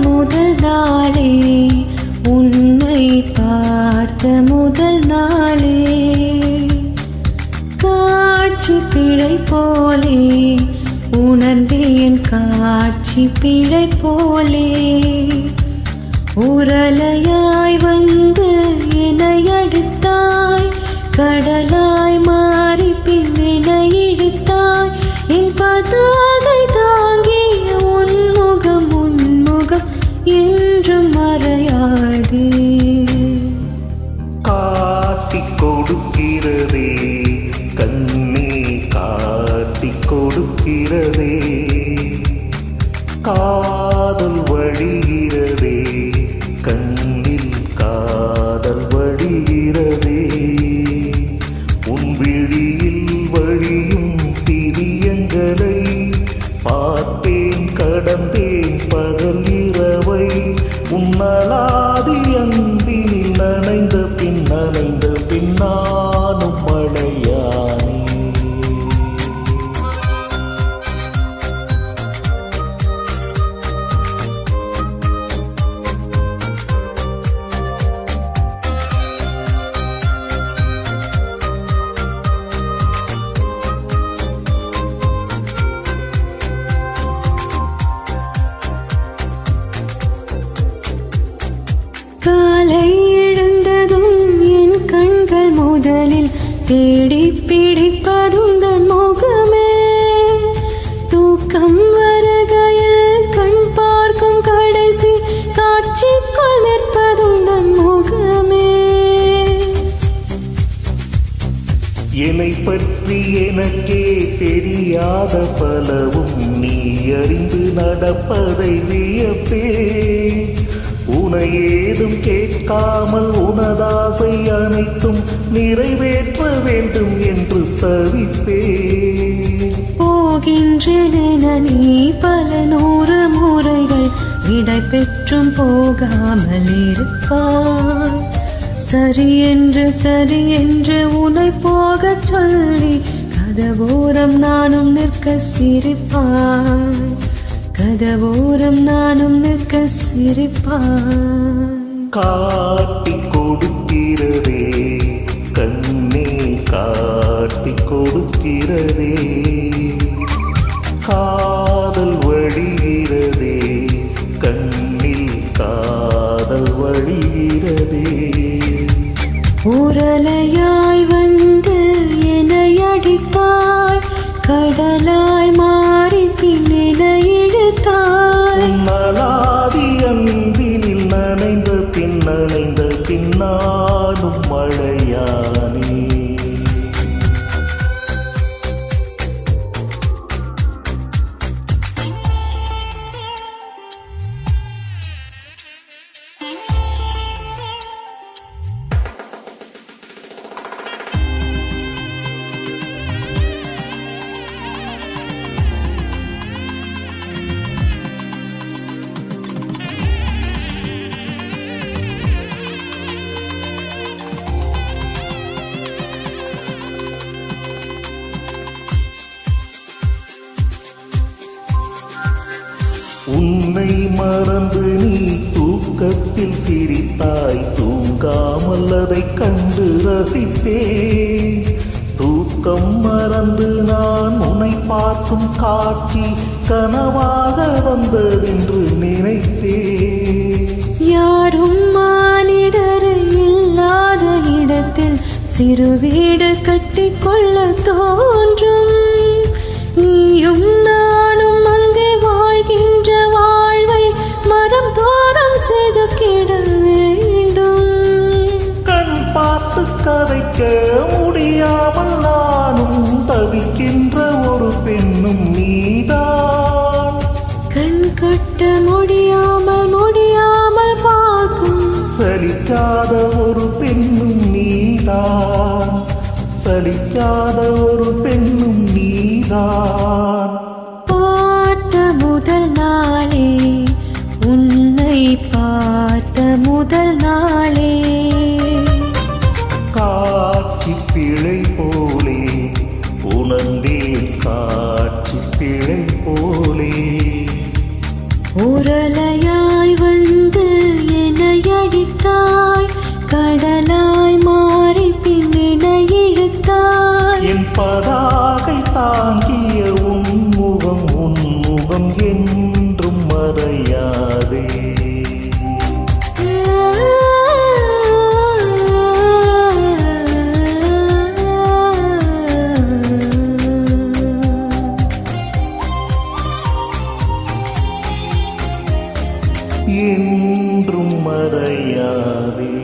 முதல் நாளே உன்னை பார்த்த முதல் நாளே காட்சி பிழை போலே உணர்ந்தேன் காட்சி பிழை போலே உரலையாய் வந்து என்னை அடுத்தாய் கடலாய் மாறி பின்னை இழுத்தாய் என் பதாகை தாங்கிய உன்முகம் என்றும் மறையாது காட்டிக் கொடுக்கிறதே கண்ணே காட்டிக் கொடுக்கிறதே காதல் வழிகிறதே கண்ணில் காதல் வழிகிறதே உன் விழியில் வழியும் பிரியங்களை பார்த்தேன் கடந்தேன் பகல் இரவை உன்னலாதி அன்பினில் நனைந்த பின் நானும் மழையானே காலை எழுந்ததும் என் கண்கள் முதலில் தேடி பிடிப்பதுந்தன் முகமே தூக்கம் வருகையில் கண் பார்க்கும் கடைசி காட்சிக்குள் நிற்பதுந்தன் முகமே என்னை பற்றி எனக்கே தெரியாத பலவும் நீ அறிந்து நடப்பதை வியப்பே உனை ஏதும் கேட்காமல் உனதாசை அனைத்தும் நிறைவேற்ற வேண்டும் என்று தவிப்பே போகின்றேன் நீ பல 100 முறைகள் விடை பெற்றும் போகாமல் இருப்பாய் சரி என்று உன்னை போகச் சொல்லி கதவோரம் நானும் நிற்க சிரிப்பாய் கதவோரம் நானும் நிற்க சிரிப்பாய் காட்டிக் கொடுக்கிறதே கண்ணே காட்டிக் கொடுக்கிறதே காதல் வழிகிறதே கண்ணில் காதல் வழிகிறதே உரலையாய் வந்து என்னை அடித்தாய் கடலாய் மாறி பின்னை இழுத்தாய் மலாதி அன்பினில் நனைந்த பின்னாலும் மழையானே உன்னை மறந்து நீ தூக்கத்தில் சிரித்தாய் தூங்காமல் அதை கண்டு ரசித்தேன் தூக்கம் மறந்து நான் உன்னை பார்க்கும் காட்சி கனவாக வந்ததென்று நினைத்தேன் யாரும் மானிடர் இல்லாத இடத்தில் சிறு வீடு கட்டிக்கொள்ள தோன்றும் நீயும் நானும் அங்கே வாழ்கின்ற வாழ்வை மரம் தோறும் செதுக்கிட வேண்டும் கண் பார்த்து கதைக்க முடியாமல் நானும் தவிக்கின்ற ஒரு பெண்ணும் நீதான் கண் கட்ட முடியாமல் பார்க்கும் சலிக்காத ஒரு பெண்ணும் நீதான் நீதான். பார்த்த முதல் நாளே, உன்னை பார்த்த முதல் நாளே, காட்சி பிழை போலே உணர்ந்தேன், காட்சி பிழை போலே. உரலையாய் வந்து என்னை அடித்தாய், கடலாய் மாறி பின்னினை இழுத்தாய். என் பதாகை தாங்கிய உன்முகம் என்றும் மறையாதே. என்றும் மறையாதே,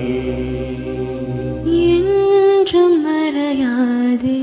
என்றும் மறையாதே.